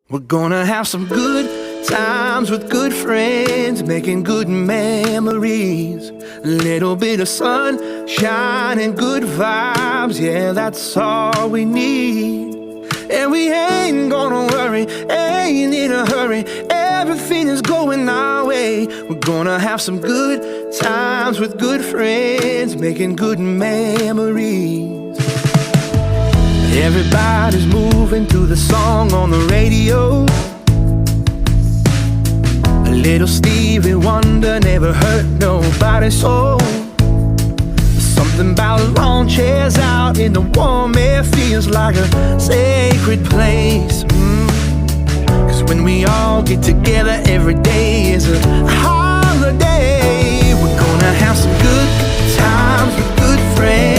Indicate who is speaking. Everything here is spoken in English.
Speaker 1: We're gonna have some good times with good friends, making good memories. A little bit of sunshine and good vibes, yeah, that's all we need. And we ain't gonna worry, ain't in a hurry, everything is going our way. We're gonna have some good times with good friends, making good memories. Everybody's moving to the song on the radio. A little Stevie Wonder never hurt nobody's soul. Something about lawn chairs out in the warm air feels like a sacred place. Cause when we all get together, every day is a holiday. We're gonna have some good times with good friends,